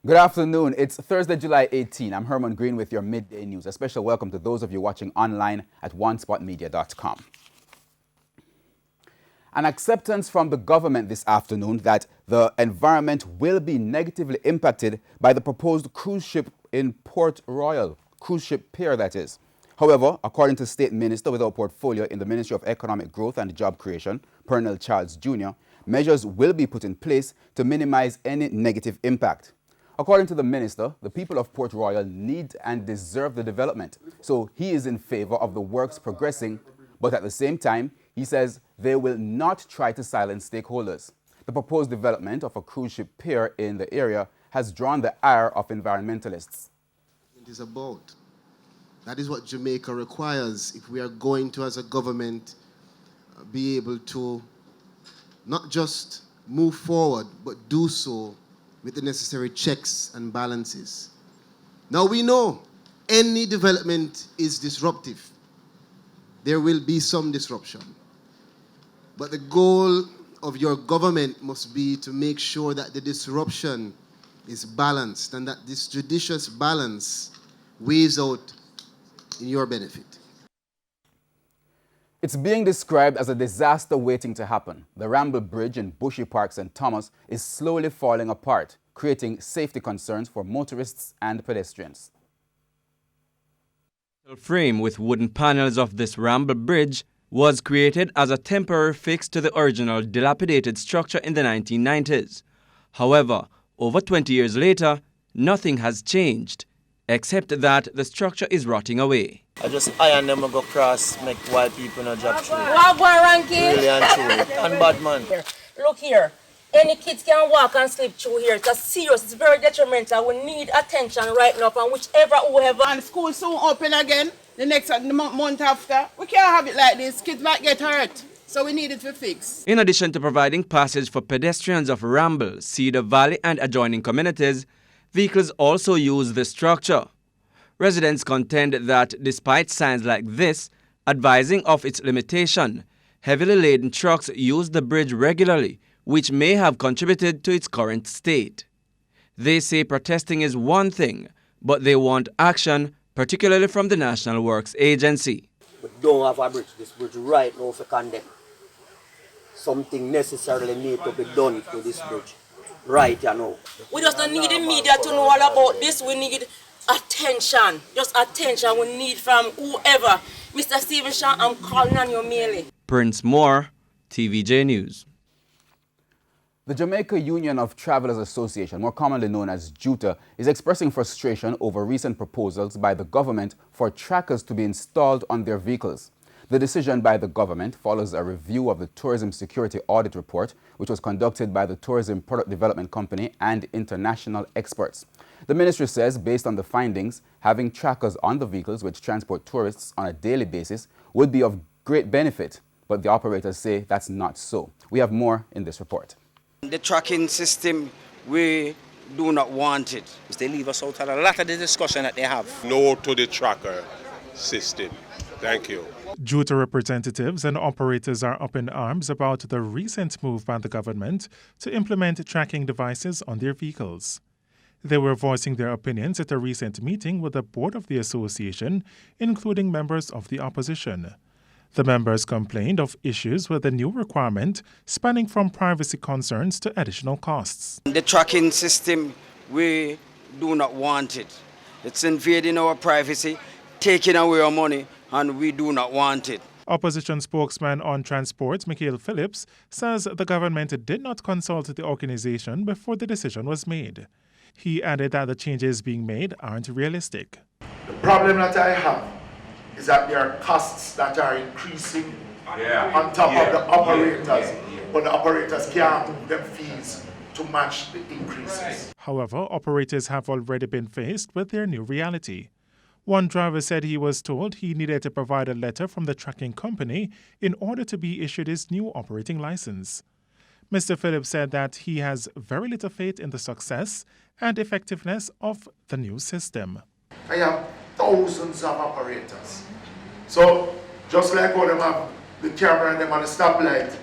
Good afternoon. It's Thursday, July 18. I'm Herman Green with your midday news. A special welcome to those of you watching online at onespotmedia.com. An acceptance from the government this afternoon that the environment will be negatively impacted by the proposed cruise ship in Port Royal, cruise ship Pier that is. However, according to State Minister with a portfolio in the Ministry of Economic Growth and Job Creation, Pernell Charles Jr., measures will be put in place to minimize any negative impact. According to the minister, the people of Port Royal need and deserve the development, so he is in favor of the works progressing, but at the same time, he says they will not try to silence stakeholders. The proposed development of a cruise ship pier in the area has drawn the ire of environmentalists. It is about. That is what Jamaica requires if we are going to, as a government, be able to not just move forward, but do so with the necessary checks and balances. Now we know any development is disruptive. There will be some disruption. But the goal of your government must be to make sure that the disruption is balanced and that this judicious balance weighs out in your benefit. It's being described as a disaster waiting to happen. The Ramble Bridge in Bushy Park, St. Thomas is slowly falling apart, creating safety concerns for motorists and pedestrians. The frame with wooden panels of this Ramble Bridge was created as a temporary fix to the original dilapidated structure in the 1990s. However, over 20 years later, nothing has changed, except that the structure is rotting away. I just iron them and go cross, make white people not drop through. What ranking? Really and truly. And bad man. Look here. Any kids can walk and slip through here. It's serious. It's very detrimental. We need attention right now from whoever. And school soon open again. The next month after. We can't have it like this. Kids might get hurt. So we need it to fix. In addition to providing passage for pedestrians of Ramble, Cedar Valley and adjoining communities, vehicles also use the structure. Residents contend that despite signs like this advising of its limitation, heavily laden trucks use the bridge regularly, which may have contributed to its current state. They say protesting is one thing, but they want action, particularly from the National Works Agency. We don't have a bridge. This bridge right now for condemn. Something necessarily needs to be done to this bridge. Right, you know. We just don't need the media to know all about this. We need attention. Just attention we need from whoever. Mr. Stephen Shaw, I'm calling on you merely. Prince Moore, TVJ News. The Jamaica Union of Travelers Association, more commonly known as JUTA, is expressing frustration over recent proposals by the government for trackers to be installed on their vehicles. The decision by the government follows a review of the Tourism Security Audit Report, which was conducted by the Tourism Product Development Company and international experts. The ministry says, based on the findings, having trackers on the vehicles which transport tourists on a daily basis would be of great benefit, but the operators say that's not so. We have more in this report. The tracking system, we do not want it. They leave us out of a lot of the discussion that they have. No to the tracker system. Thank you. JUTA representatives and operators are up in arms about the recent move by the government to implement tracking devices on their vehicles. They were voicing their opinions at a recent meeting with the board of the association, including members of the opposition. The members complained of issues with the new requirement spanning from privacy concerns to additional costs. The tracking system, we do not want it. It's invading our privacy, taking away our money, and we do not want it. Opposition spokesman on transport, Michael Phillips, says the government did not consult the organization before the decision was made. He added that the changes being made aren't realistic. The problem that I have is that there are costs that are increasing on top of the operators, but the operators can't move them fees to match the increases. However, operators have already been faced with their new reality. One driver said he was told he needed to provide a letter from the tracking company in order to be issued his new operating license. Mr. Phillips said that he has very little faith in the success and effectiveness of the new system. I have thousands of operators. So, just like how them have the camera and them on the stoplight,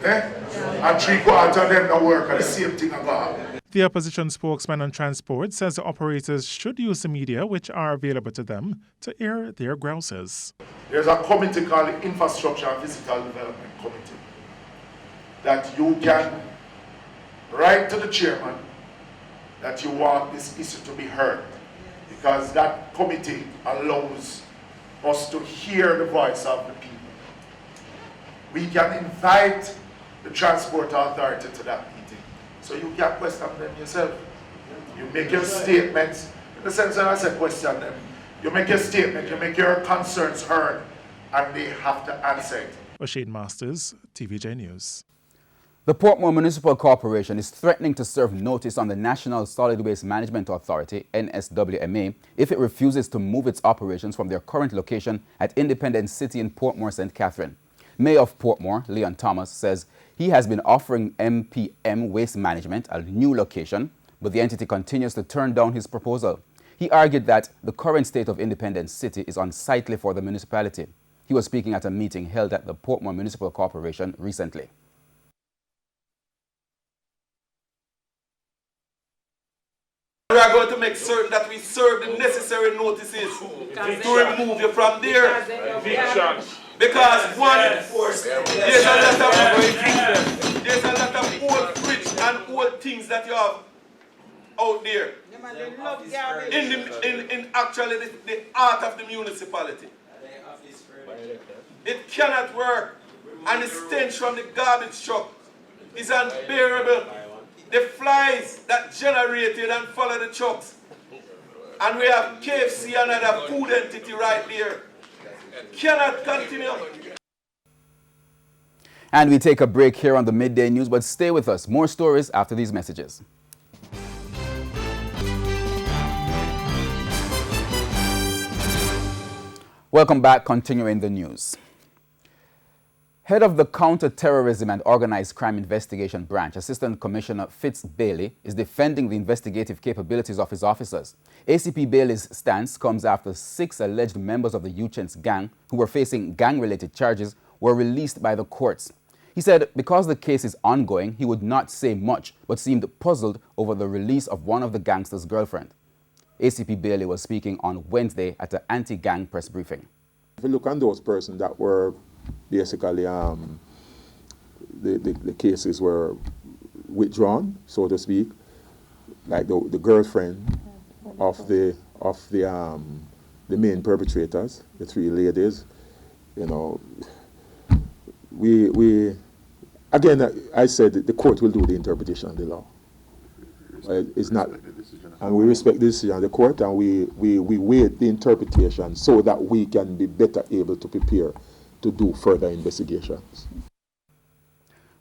and 3/4 of them don't work, and the same thing about. The opposition spokesman on transport says the operators should use the media which are available to them to air their grouses. There's a committee called the Infrastructure and Physical Development Committee that you can write to the chairman that you want this issue to be heard, because that committee allows us to hear the voice of the people. We can invite the Transport Authority to that meeting, so you can question them yourself. You make your statements, in the sense that I said question them. You make your statement, you make your concerns heard, and they have to answer it. Bushy Masters, TVJ News. The Portman Municipal Corporation is threatening to serve notice on the National Solid Waste Management Authority, NSWMA, if it refuses to move its operations from their current location at Independence City in Portmore, St. Catherine. Mayor of Portmore, Leon Thomas, says he has been offering MPM Waste Management a new location, but the entity continues to turn down his proposal. He argued that the current state of Independence City is unsightly for the municipality. He was speaking at a meeting held at the Portman Municipal Corporation recently. We are going to make certain that we serve the necessary notices to remove you from there. Because one, there's a lot of old fridge and old things that you have out there. In actually the art of the municipality. It cannot work, and the stench from the garbage truck is unbearable. The flies that generated and follow the trucks. And we have KFC, another food entity right there. Cannot continue. And we take a break here on the Midday News, but stay with us. More stories after these messages. Welcome back, continuing the news. Head of the Counter-Terrorism and Organized Crime Investigation Branch, Assistant Commissioner Fitz Bailey, is defending the investigative capabilities of his officers. ACP Bailey's stance comes after 6 alleged members of the Uchens gang who were facing gang-related charges were released by the courts. He said because the case is ongoing, he would not say much, but seemed puzzled over the release of one of the gangsters' girlfriend. ACP Bailey was speaking on Wednesday at an anti-gang press briefing. If you look at those persons that were basically the cases were withdrawn, so to speak, like the girlfriend of the main perpetrators, the 3 ladies, you know, we again, I said that the court will do the interpretation of the law. It's not, and we respect the decision of the court, and we wait the interpretation so that we can be better able to prepare to do further investigations.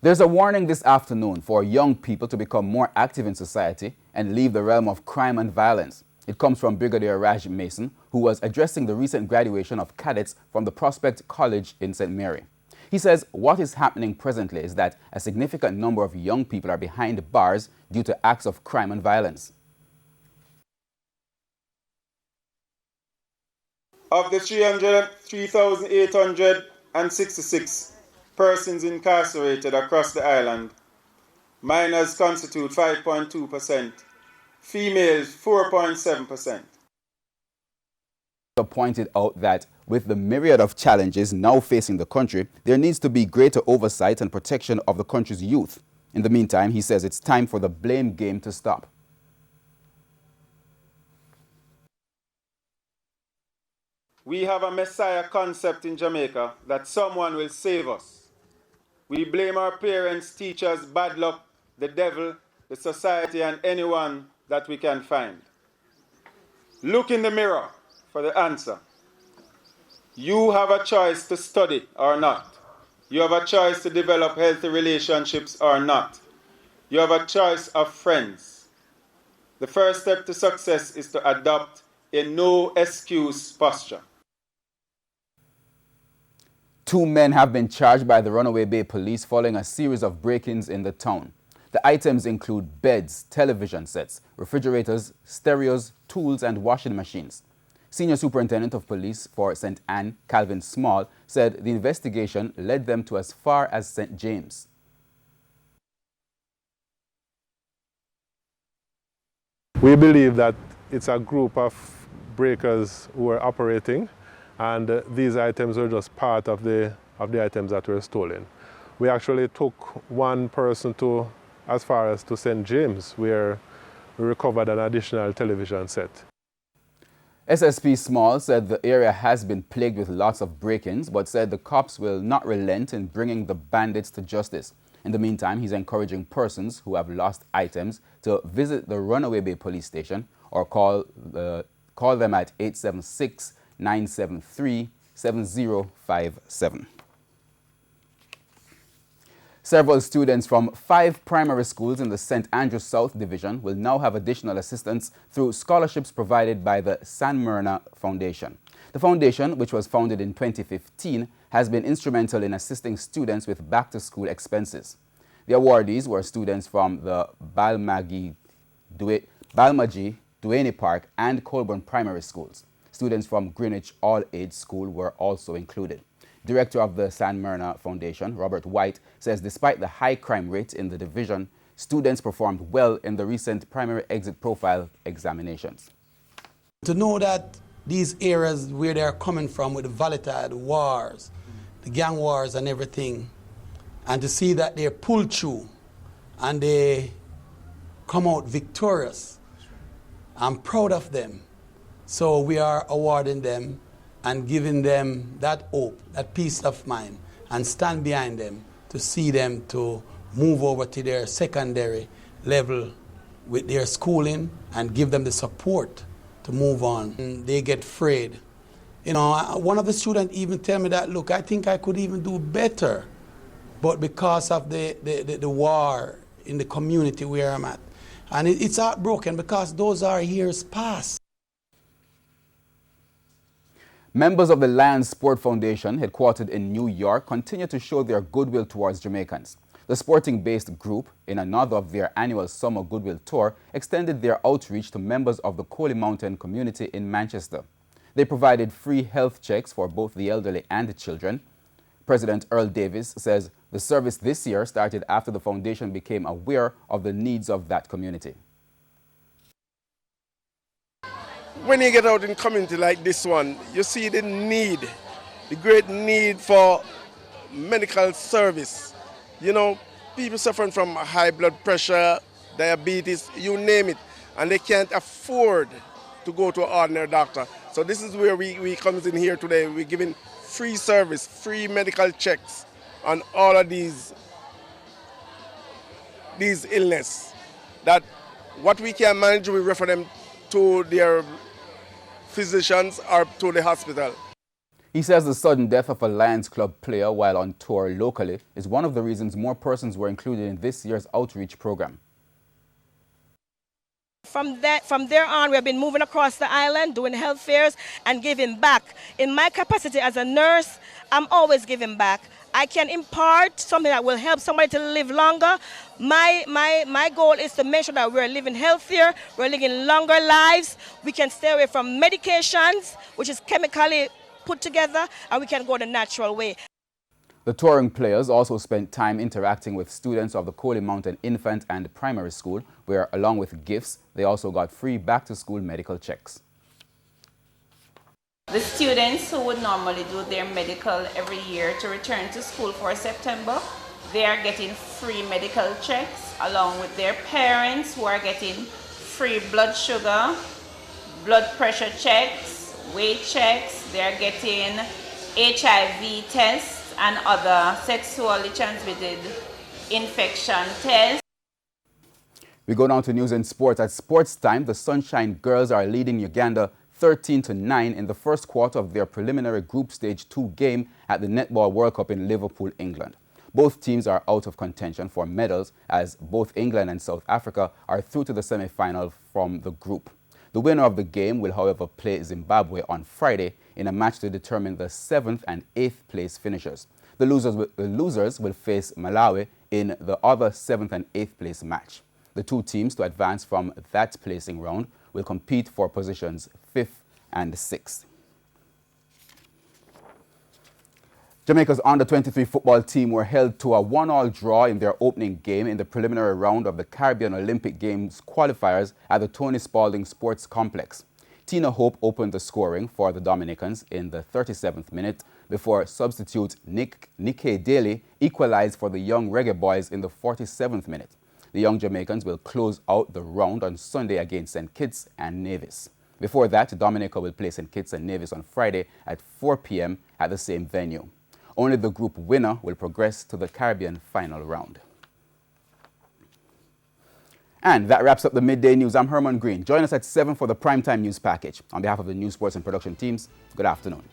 There's a warning this afternoon for young people to become more active in society and leave the realm of crime and violence. It comes from Brigadier Raj Mason, who was addressing the recent graduation of cadets from the Prospect College in St. Mary. He says what is happening presently is that a significant number of young people are behind bars due to acts of crime and violence. Of the 3,866 persons incarcerated across the island, minors constitute 5.2%, females 4.7%. Pointed out that with the myriad of challenges now facing the country, there needs to be greater oversight and protection of the country's youth. In the meantime, he says it's time for the blame game to stop. We have a messiah concept in Jamaica that someone will save us. We blame our parents, teachers, bad luck, the devil, the society, and anyone that we can find. Look in the mirror for the answer. You have a choice to study or not. You have a choice to develop healthy relationships or not. You have a choice of friends. The first step to success is to adopt a no-excuse posture. 2 men have been charged by the Runaway Bay Police following a series of break-ins in the town. The items include beds, television sets, refrigerators, stereos, tools, and washing machines. Senior Superintendent of Police for St. Anne, Calvin Small, said the investigation led them to as far as St. James. We believe that it's a group of breakers who are operating, and these items were just part of the items that were stolen. We actually took one person to as far as to St. James, where we recovered an additional television set. SSP Small said the area has been plagued with lots of break-ins, but said the cops will not relent in bringing the bandits to justice. In the meantime, he's encouraging persons who have lost items to visit the Runaway Bay police station or call them at 876-973-7057. Several students from 5 primary schools in the St. Andrew South Division will now have additional assistance through scholarships provided by the Myrna Foundation. The foundation, which was founded in 2015, has been instrumental in assisting students with back-to-school expenses. The awardees were students from the Balmaji, Duane Park, and Colburn primary schools. Students from Greenwich All-Age School were also included. Director of the Myrna Foundation, Robert White, says despite the high crime rate in the division, students performed well in the recent primary exit profile examinations. To know that these areas where they are coming from with the volatile wars, the gang wars and everything, and to see that they pull through and they come out victorious, I'm proud of them. So we are awarding them and giving them that hope, that peace of mind, and stand behind them to see them to move over to their secondary level with their schooling and give them the support to move on. And they get afraid. You know, one of the students even tell me that, look, I think I could even do better, but because of the war in the community where I'm at. And it's heartbroken because those are years past. Members of the Lions Sport Foundation, headquartered in New York, continue to show their goodwill towards Jamaicans. The sporting-based group, in another of their annual summer goodwill tour, extended their outreach to members of the Coley Mountain community in Manchester. They provided free health checks for both the elderly and the children. President Earl Davis says the service this year started after the foundation became aware of the needs of that community. When you get out in community like this one, you see the need, the great need for medical service. You know, people suffering from high blood pressure, diabetes, you name it, and they can't afford to go to an ordinary doctor. So this is where we come in here today. We're giving free service, free medical checks on all of these illness. That what we can manage, we refer them to their physicians or to the hospital. He says the sudden death of a Lions Club player while on tour locally is one of the reasons more persons were included in this year's outreach program. From there on, we have been moving across the island, doing health fairs and giving back. In my capacity as a nurse, I'm always giving back. I can impart something that will help somebody to live longer. My goal is to make sure that we're living healthier, we're living longer lives. We can stay away from medications, which is chemically put together, and we can go the natural way. The touring players also spent time interacting with students of the Coley Mountain Infant and Primary School, where, along with gifts, they also got free back-to-school medical checks. The students who would normally do their medical every year to return to school for September, they are getting free medical checks, along with their parents who are getting free blood sugar, blood pressure checks, weight checks. They are getting HIV tests and other sexually transmitted infection tests. We go down to news and sports. At sports time, the Sunshine Girls are leading Uganda 13-9 in the first quarter of their preliminary Group Stage 2 game at the Netball World Cup in Liverpool, England. Both teams are out of contention for medals, as both England and South Africa are through to the semi-final from the group. The winner of the game will, however, play Zimbabwe on Friday in a match to determine the 7th and 8th place finishers. The losers will face Malawi in the other 7th and 8th place match. The two teams to advance from that placing round will compete for positions 5th and 6th. Jamaica's under-23 football team were held to a 1-1 draw in their opening game in the preliminary round of the Caribbean Olympic Games qualifiers at the Tony Spalding Sports Complex. Tina Hope opened the scoring for the Dominicans in the 37th minute before substitute Nikkei Daly equalized for the young Reggae Boys in the 47th minute. The young Jamaicans will close out the round on Sunday against St. Kitts and Nevis. Before that, Dominica will play St. Kitts and Nevis on Friday at 4 p.m. at the same venue. Only the group winner will progress to the Caribbean final round. And that wraps up the Midday News. I'm Herman Green. Join us at 7 for the primetime news package. On behalf of the News, Sports and Production teams, good afternoon.